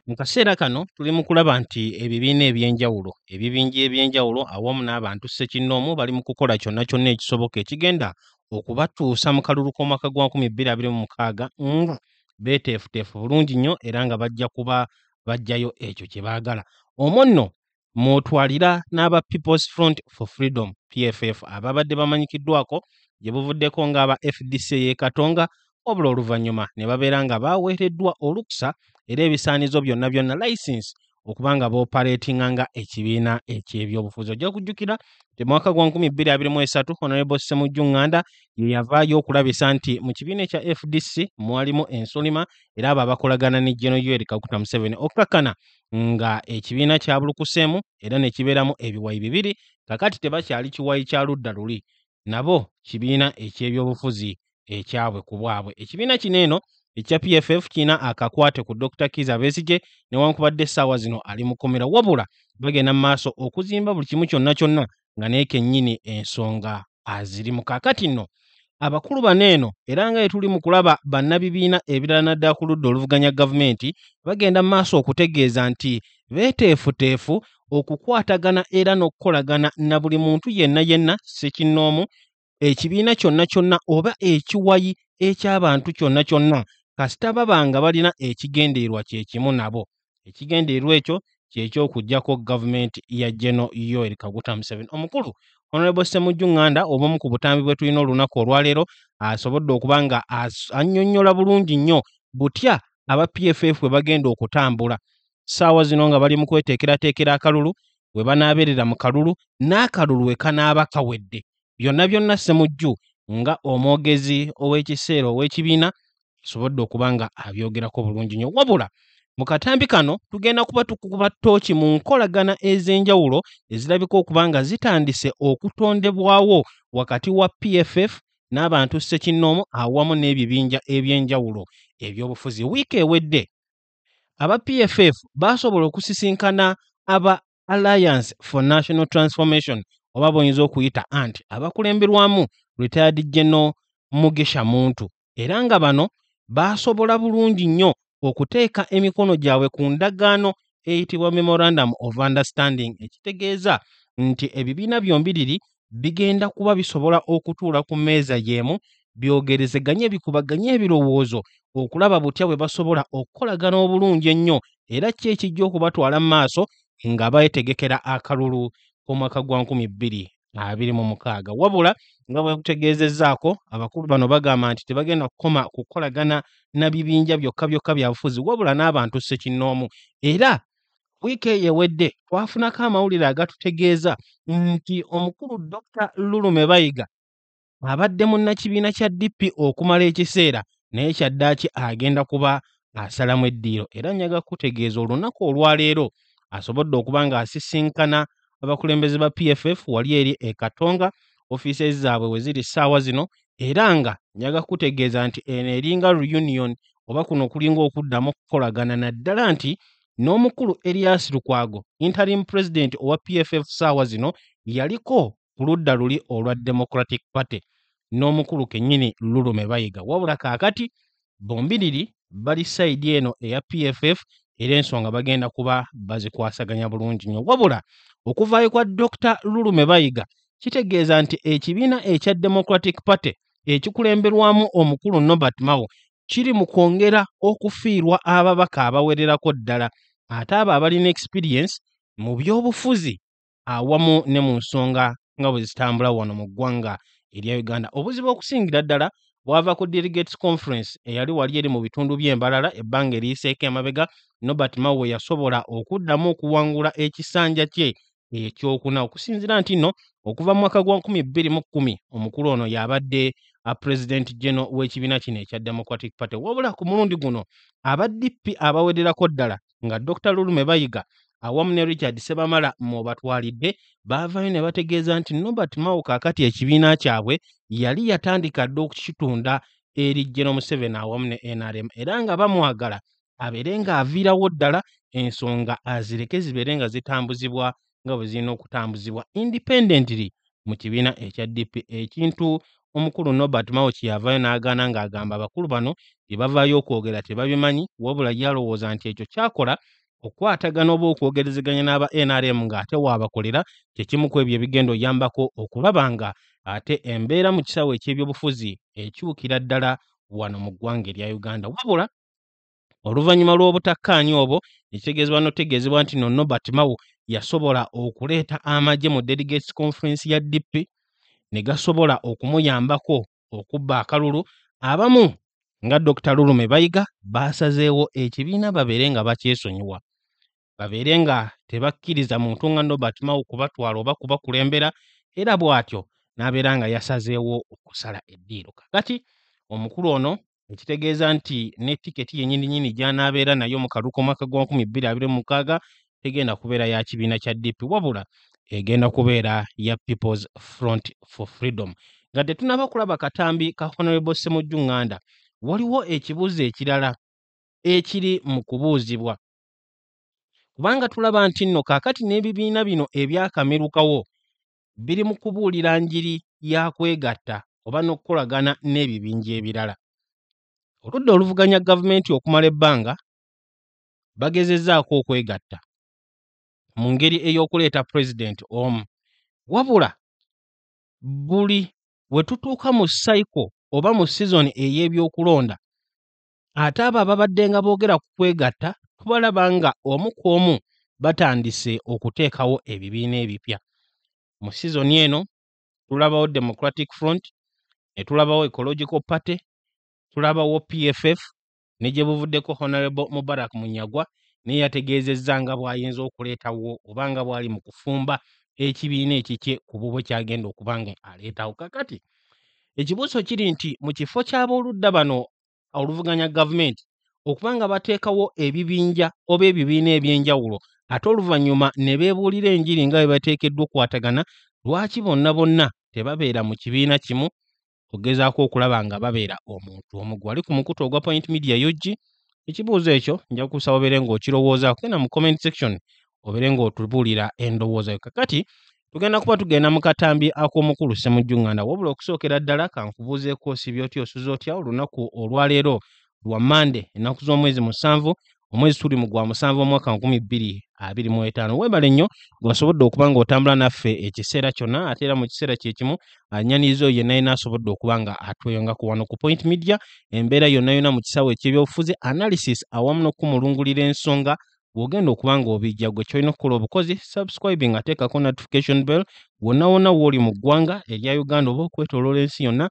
Mu kaseera kano tuli mu kulaba nti ebibiina ebibinja ebyenjawulo awamu n'abantu ssekinnoomu bali mu kukola kyonna kyonna ekisoboka ekigenda okubatuusa mu kalulu k'omwaka gwa 2026 nga beeteefuteefu bulungi nnyo era nga bajja kuba bajjayo ekyo kye baagala. Omwo nno mw'otwalira n'aba People's Front for Freedom PFF ababadde bamanyikiddwako gye buvuddeko ng'aba FDC y'e Katonga, wabula oluvannyuma ne babeera nga baaweereddwa olukusa era ebisaanizo byonna license okuba nga boopaleetinga nga ekibiina eky'ebyobufuzi. Ojja kujjukira nti mwaka gwa 2023 Honorable Ssemujju Nganda ye yavaayo okulabisa nti mu kibiina ekya FDC mwalimu ensolima era abo abakolagana ne General Yoweri Kaguta Museveni okkakkana nga ekibiina kyabulukuseemu era ne kibeeramu ebiwayi bibiri, kakati tebakyali kiwayi kya ludda luli, nabo kibiina eky'ebyobufuzi ekyabwe ku bwabwe. Ekibiina kino eno ekya PFF kina akakwate ku Dr. Kizza Besigye newankubadde essaawa zino ali mu kkomera, wabula bagenda mu maaso okuzimba buli kimu kyonna nga naye kennyini ensonga azirimu. Kaakati nno abakulu bano eno era nga tuli mu kulaba bannabibiina ebirala naddala ku ludda oluvuganya gavumenti bagenda mu maaso okutegeeza nti beeteefuteefu okukwatagana era n'okukolagana na buli muntu yenna ssekinnoomu, ekibiina kyonna oba ekiwayi eky'abantu kyonna kasita baba nga balina ekigendeerwa kye kimu nabo. Ekigendeerwa ekyo ky'ekyokuggyako gavumenti ya General Yoweri Kaguta Museveni. Omukulu Honorable Ssemujju Nganda obumu ku butambi bwe tulina olunaku olwaleero asobodde okuba nga annyonnyola bulungi nnyo butya aba PFF bwe bagenda okutambula ssaawa zino nga bali mu kweteekerateekera akalulu, bwe banaabeerera mu kalulu n'akalulu we kanaaba kawedde. Byonna Ssemujju nga omwogezi ow'ekiseera ow'ekibiina asobodde okuba nga abyogerako bulungi nnyo, wabula mu katambi kano tugenda kuba tukuba ttooki mu nkolagana ez'enjawulo ezirabika okuba nga zitandise okutondebwawo wakati wa PFF n'abantu ssekinnoomu awamu n'ebibinja ebyenjawulo ebyobufuzi. Wiiki ewedde aba PFF baasobola okusisinkana aba Alliance for National Transformation oba boyinza okuyita ANT abakulemberwamu Retired General Mugisha Muntu, era nga bano baasobola bulungi nnyo okuteeka emikono gyabwe ku ndagaano eyitibwa Memorandum of Understanding, ekitegeeza nti ebibiina byombiriri bigenda kuba bisobola okutuula ku mmeeza y'emu byogerezeganye bikubaganye ebirowoozo okulaba butya bwe basobola okukolagana obulungi ennyo era ki ekijja okubatwala mu maaso nga beetegekera akalulu k'omwaka gwa 2026. Wabula nga bwe kutegeezezzaako abakulu bano bagamba nti tebagenda kukoma kukolagana na bibinja byokka bya bufuzi wabula n'abantu ssekinnoomu. Era wiiki eyo ewedde twafunako amawulire agatutegeeza nti omukulu Dr. Lulume Bayiga abadde munnakibiina kya DP okumala ekiseera naye kyaddaaki agenda kuba asalamu eddiiro, era nyaga kutegeeza olunaku olwaleero asobodde okuba nga asisinkana abakulembeze ba PFF wali eri e Katonga ofiisi zaabwe we ziri ssaawa zino, era nga nyaga kutegeeza nti eno eringa reunion oba kuno kulinga okuddamu okukolagana naddala nti n'omukulu Erias Lukwago interim president owa PFF ssaawa zino yaliko ku ludda luli olwa Democratic Party n'omukulu kennyini Lulume Bayiga, wabula kaakati bombiriri bali sayidi eno eya PFF era ensonga bagenda kuba bazikwasaganya bulungi nnyo. Wabula okuvaayo kwa Dr. Lulume Bayiga kitegeeza nti ekibiina ekya Democratic Party ekikulemberwamu omukulu Norbert Mao kiri mu kwongera okufiirwa ababaka abawererako ddala ate abo abalina experience mu byobufuzi awamu ne mu nsonga nga bwe zitambula wano mu ggwanga erya Uganda. Obuzibu okusingira ddala bwava ku Delegates Conference eyali wali eri mu bitundu by'embalala ebbanga eriyiseeko emabega. Norbert Mao yasobola okuddamu okuwangula ekisanja kye ekyokuna okusinziira nti nno okuva mu mwaka gwa 2010 omukulu ono yabadde President General w'ekibiina kino ekya Democratic Party, wabula ku mulundi guno aba DP abawererako ddala nga Dr. Lulume Bayiga awamu ne Richard Sebamala mu batwalidde baavaayo ne bategeeza nti Norbert Mao kaakati ekibiina kyabwe yali yatandika dda okukitunda eri General Museveni awamu ne NRM era nga bamwagala abeere nga aviirawo ddala ensonga azireke zibeere nga zitambuzibwa nga bwe zirina okutambuzibwa independently mu kibiina ekya DP, ekintu omukulu Norbert Mao kyeyavayo n'agaana ng'agamba abakulu bano bye bavaayo okwogera tebabimanyi wabula yalowooza nti ekyo kyakola okwatagana oba okwogerezeganya n'aba NRM ng'ate waabakolera kyekimu ku ebyo ebigenda oyambako okulaba nga ate embeera mu kisawo eky'ebyobufuzi ekyukira ddala wano mu ggwanga erya Uganda. Wabula oluvannyuma lw'obutakkaanya obwo ekitegeezebwa n'otegeezebwa nti no Norbert Mao yasobola okuleeta amagye mu Delegates Conference ya DP ne gasobola okumuyambako okubba akalulu. Abamu nga Dr. Lulume Bayiga baasazeewo ekibiina babeere nga bakyesonyiwa, babeere nga tebakkiriza muntu nga Norbert Mao kubatwala oba kubakulembera, era bw'atyo n'abeera nga yasazeewo okusala eddiiro. Kakati omukulu ono ekitegeeza nti ne tiketi yennyini gy'anaabeera nayo mu kalulu k'omwaka gwa 2026 tegenda kubeera ya kibiina kya DP wabula egenda kubeera ya People's Front for Freedom. Nga tetunaba kulaba katambi ka Honorable Ssemujju Nganda, waliwo ekibuuzo ekirala ekiri mu kubuuzibwa, kubanga tulaba nti nno kaakati n'ebibiina bino ebyakamirukawo biri mu kubuulira njiri ya kwegatta oba n'okukolagana n'ebibinja ebirala. Oludda oluvuganya gavumenti okumala ebbanga bagezezzaako okwegatta mu ngeri ey'okuleeta pulezidenti omu, wabula buli we tutuuka mu cycle oba mu season ey'ebyokulonda, ate abo ababadde nga boogera ku kwegatta tubalaba nga omu ku omu batandise okuteekawo ebibiina ebipya. Mu season eno tulabawo Democratic Front, ne tulabawo Ecological Party, tulabawo PFF ne gye buvuddeko Honorable Mubarak Munyagwa naye yategeezezza nga bw'ayinza okuleetawo oba nga bw'ali mu kufumba ekibiina ekikye ku bubwe kyagenda okuba nga aleetawo. Kakati ekibuuzo kiri nti mu kifo ky'abooludda bano oluvuganya gavumenti okuba nga bateekawo ebibinja oba ebibiina eby'enjawulo ate oluvannyuma ne beebuulira enjiri nga bwe bateekeddwa okukwatagana, lwaki bonna tebabeera mu kibiina kimu ogezaako okulaba nga babeera omuntu omu? Gwali ku mukutu ogwa Point Media UG. Ekibuuzo ekyo nja kusaba obeere ng'okirowoozaako, genda mu comment section obeere ng'otubuulira endowooza yo. Kakati tugenda mu katambi ak'omukulu Ssemujju Nganda, wabula okusookera ddala kankubuuzeeko osibye otya osuze otya olunaku olwaleero lwa Mande ennaku z'omwezi 7 omwezi tuli mu gwa 7 omwaka 2025. Weebale nnyo gwasobodde okuba ng'otambula naffe ekiseera kyonna, ate era mu kiseera kye kimu annyaniza oyo yenna yenna asobodde okuba nga atweyongako wano ku Point Media. Embeera yonna mu kisawo eky'ebyobufuzi, analysis awamu n'okumulungulira ensonga bw'ogenda okuba ng'obijja. Gwe kyolina okukola obukozi subscribing, ateekako notification bell wonna w'oli mu ggwanga erya Uganda oba okwetooloola ensi yonna.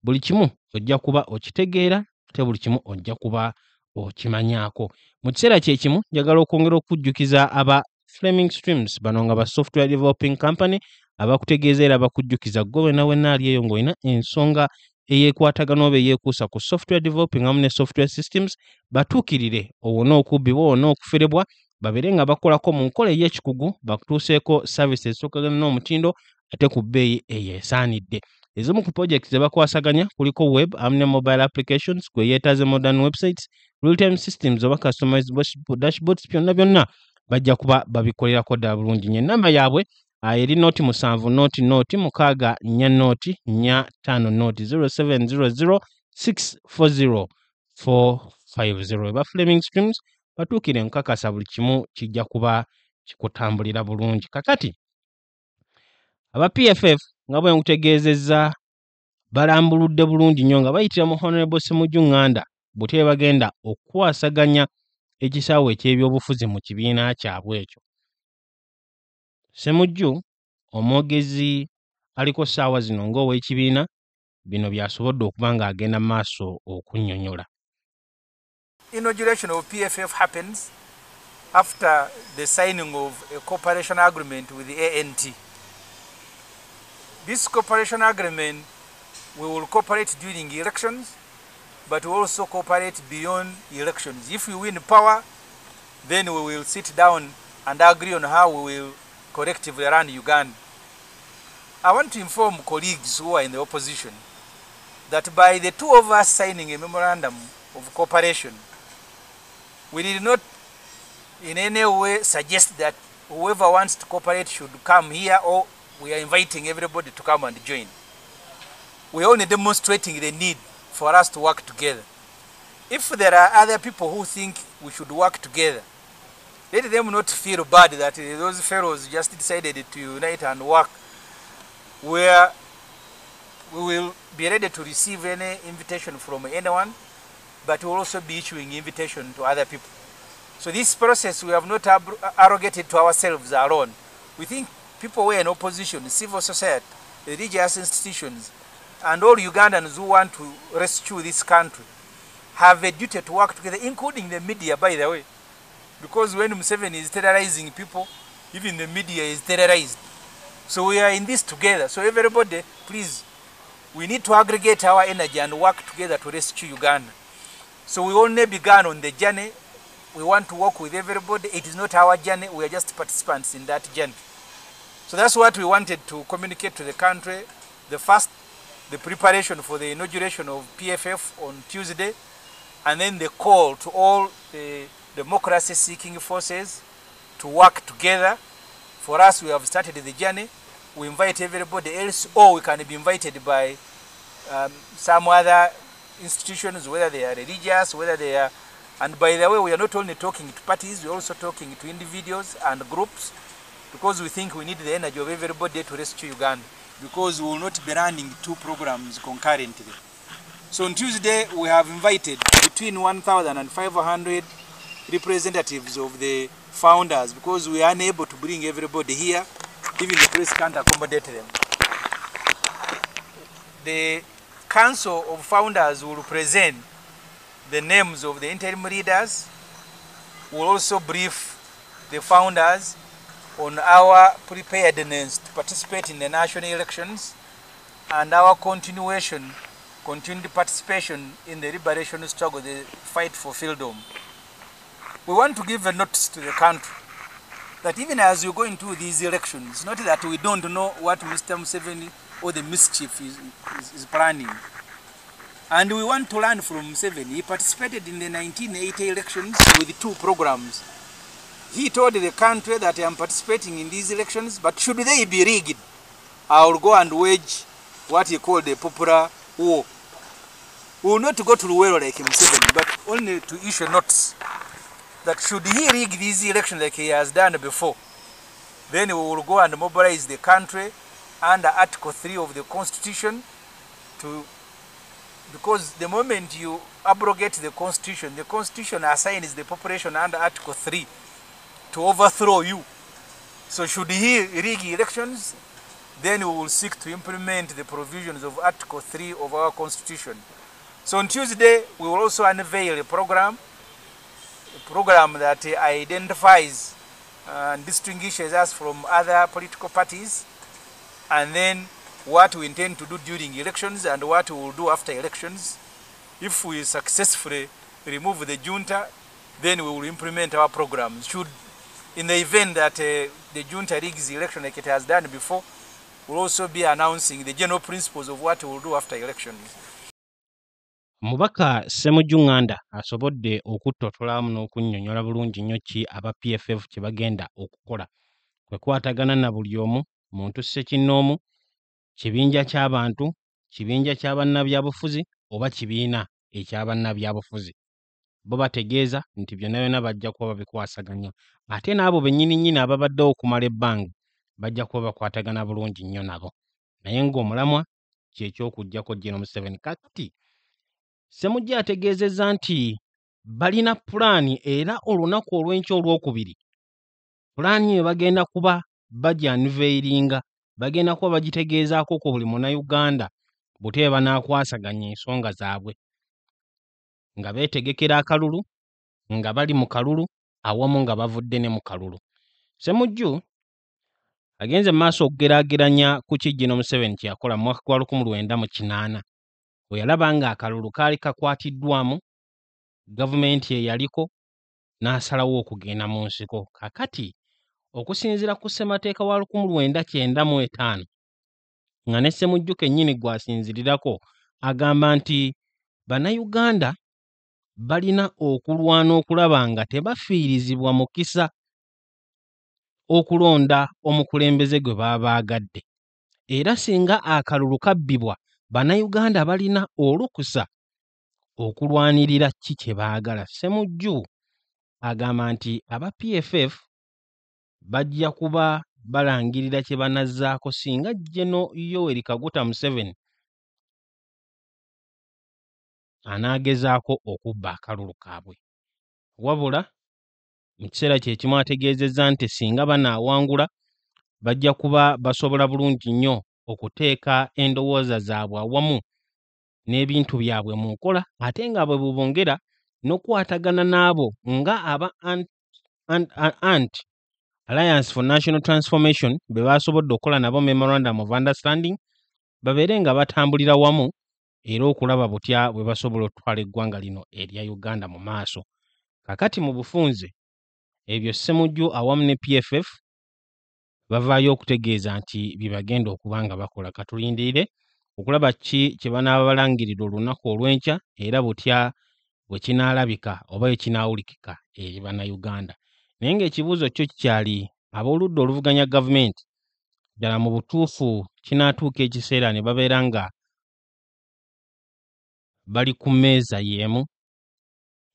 Buli kimu ojja kuba okitegeera ate buli kimu ojja kuba okimanyaako. Mu kiseera kye kimu njagala okwongera okujjukiza aba Fleming Streams bano nga ba software developing company abakutegeeza era bakujjukiza gwe wenna ali eyo ng'olina ensonga eyeekwatagana oba eyeekuusa ku software developing awamu ne software systems, batuukirire owona okubbibwa owona okuferebwa, babeere nga bakolako mu nkola ey'ekikugu, bakutuuseeko services ezisokagana n'omutindo ate ku bbeeyi eyeesaanidde. Ezimu ku projects ze bakwasaganya kuliko web awamu ne mobile applications, gwe yeetaaze modern websites, real-time systems oba customized dashboards, byonna bajja kuba babikolerako ddala bulungi. Ennamba yaabwe eri noti 7 noti 6 4 noti 4 5 noti 0700 640 450. Eba Fleming Streams batuukire nkakasa buli kimu kijja kuba kikutambulira bulungi. Kakati aba PFF nga bwe nkutegeezezza balambuludde bulungi nnyo nga bayitira mu Honorable Ssemujju Nganda butye bagenda okukwasaganya ekisaawe eky'ebyobufuzi mu kibiina kyabwe ekyo. Ssemujju omwogezi aliko ssaawa zino ng'ow'ekibiina bino byasobodde okuba ng'agenda maaso okunnyonnyola. Inauguration of PFF happens after the signing of a cooperation agreement with the ANT. This cooperation agreement, we will cooperate during elections, but we also cooperate beyond elections. If we win power, then we will sit down and agree on how we will collectively run Uganda. I want to inform colleagues who are in the opposition that by the two of us signing a memorandum of cooperation, we did not in any way suggest that whoever wants to cooperate should come here, or we are inviting everybody to come and join. we're only demonstrating the need for us to work together. If there are other people who think we should work together, let them not feel bad that those fellows just decided to unite and work, where we will be ready to receive any invitation from anyone, but we'll also be issuing invitation to other people. So this process we have not arrogated to ourselves alone. We think people who are in opposition, civil society, religious institutions, and all Ugandans who want to rescue this country have a duty to work together, including the media, by the way. Because when Museveni is terrorizing people, even the media is terrorized. So we are in this together. So everybody, please, we need to aggregate our energy and work together to rescue Uganda. So we only began on the journey. We want to work with everybody. It is not our journey. We are just participants in that journey. So that's what we wanted to communicate to the country. The preparation for the inauguration of PFF on Tuesday, and then the call to all the democracy-seeking forces to work together. For us, we have started the journey. We invite everybody else, or we can be invited by some other institutions, whether they are religious, whether they are... And by the way, we are not only talking to parties, we are also talking to individuals and groups, because we think we need the energy of everybody to rescue Uganda, because we will not be running two programs concurrently. So on Tuesday, we have invited between 1,500 representatives of the founders, because we are unable to bring everybody here. Even the press can't accommodate them. The Council of Founders will present the names of the interim leaders. We'll also brief the founders on our preparedness to participate in the national elections and our continued participation in the liberation struggle, the fight for freedom. We want to give a notice to the country that even as you go into these elections, not that we don't know what Mr. Museveni or the mischief is planning. And we want to learn from Museveni. He participated in the 1980 elections with two programs. He told the country that I am participating in these elections, but should they be rigged, I will go and wage what he called a popular war. We will not go to Luwero like Museveni, but only to issue notes that should he rig these elections like he has done before, then we will go and mobilize the country under Article 3 of the Constitution, because the moment you abrogate the Constitution assigns the population under Article 3 to overthrow you. So should he rig elections, then we will seek to implement the provisions of Article 3 of our Constitution. So on Tuesday, we will also unveil a program that identifies and distinguishes us from other political parties, and then what we intend to do during elections and what we will do after elections. If we successfully remove the junta, then we will implement our programs. In the event that the junta rigs the election like it has done before, we'll also be announcing the general principles of what we will do after elections. Mubaka Ssemujju Nganda asobodde okuttotolamu n'okunnyonnyola bulungi nnyo ki aba PFF kye bagenda okukola kwe kwatagana na buli omu, muntu ssekinnoomu, kibinja ky'abantu, kibinja ky'abannabyabufuzi oba kibiina eky'abannabyabufuzi. Bo bategeeza nti byonna byonna bajja kuba babikwasaganya, ate n'abo bennyini ababaddewo okumala ebbanga bajja kuba bakwatagana bulungi nnyo nabo. Naye ng'omulamwa ky'ekyokuggyako Gen. Museveni. Kati Ssemujju ategeezezza nti balina pulaani, era olunaku olw'enkya olwokubiri pulaani eyo bagenda kuba bagyanveiringa, bagenda kuba bagitegeezaako ku buli munnayuganda butebe banaakwasaganya ensonga zaabwe, nga beetegekera akalulu, nga bali mu kalulu, awamu nga bavudde ne mu kalulu. Ssemujju agenze mu maaso okugeraageranya ku ki Gen. Museveni kye yakola mu mwaka gwa 1980 bwe yalaba ng'akalulu kaali kakwatiddwamu, gavumenti ye yaliko, n'asalawo okugenda mu nsiko. Kakati okusinziira ku ssemateeka wa 1995 nga ne Ssemujju kennyini gwasinzirirako, agamba nti bannayuganda balina okulwana okulaba nga tebafiirizibwa mukisa okulonda omukulembeze gwe baba baagadde, era singa akalulu kabbibwa bannayuganda balina olukusa okulwanirira ki kye baagala. Ssemujju agamba nti aba PFF bajja kuba balangirira kye banazzaako singa General Yoweri Kaguta Museveni anaagezaako okubba akalulu kaabwe. Wabula mu kiseera kye kimu ategeezezza nti singa banaawangula bajja kuba basobola bulungi nnyo okuteeka endowooza zaabwe awamu n'ebintu byabwe mu nkola, ate nga bwe bubongera n'okwatagana n'abo nga aba Alliance for National Transformation be baasobodde okukola nabo Memorandum of Understanding, babeere nga batambulira wamu era okulaba butya bwe basobola okutwala eggwanga lino erya Uganda mu maaso. Kakati mu bufunze ebyo Ssemujju awamu ne PFF bavaayo okutegeeza nti bibagenda okuba nga bakola. Katulindiire okulaba ki kye banaaba balangirira olunaku olw'enkya era butya bwe kinaalabika oba bwe kinaawulikika eri bannayuganda. Naye ng'ekibuuzo kyo kikyali ab'oludda oluvuganya gavumenti ddala mu butuufu kinaatuuka ekiseera ne babeera nga bali ku mmeeza y'emu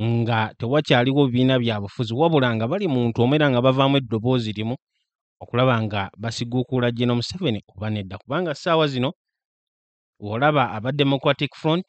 nga tewakyaliwo bibiina bya bufuzi wabula nga bali mu ntuumu era nga bavaamu eddoboozi limu okulaba nga basiguukuula General Museveni oba nedda. Kubanga ssaawa zino olaba aba Democratic Front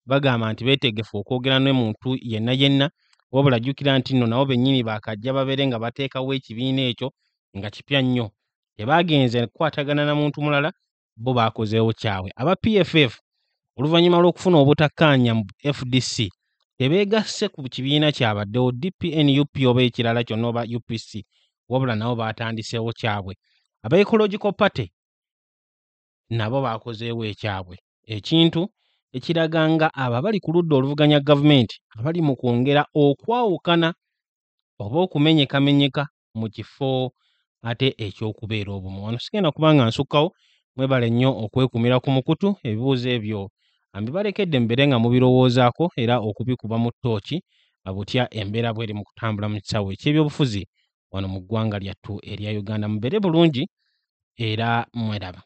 bagamba nti beetegefu okwogera ne muntu yenna wabula jjukira nti nno nabo bennyini baakajja babeere nga bateekawo ekibiina ekyo nga kipya nnyo. Tebaagenze kukwatagana na muntu mulala, bo baakozeewo kyabwe. Aba PFF oluvannyuma lw'okufuna obutakkaanya mu FDC tebeegasse ku kibiina kyabaddewo DPNUP oba ekirala kyonna oba UPC, wabula nabo baatandiseewo kyabwe. Aba Ecological Party nabo baakozeewo ekyabwe, ekintu ekiraga nga abo bali ku ludda oluvuganya gavumenti abali mu kwongera okwawukana oba okumenyekamenyeka mu kifo ate ekyokubeera obumu. Wano sigenda kubanga nsukkawo, mwebale nnyo okwekumira ku mukutu. Ebibuuzo ebyo mbibalekedde mbeere nga mubirowoozaako era okubikuba mu ttooki butya embeera bw'eri mu kutambula mu kisawo eky'ebyobufuzi wano mu ggwanga lyattu erya Uganda. Mubeere bulungi era mweraba.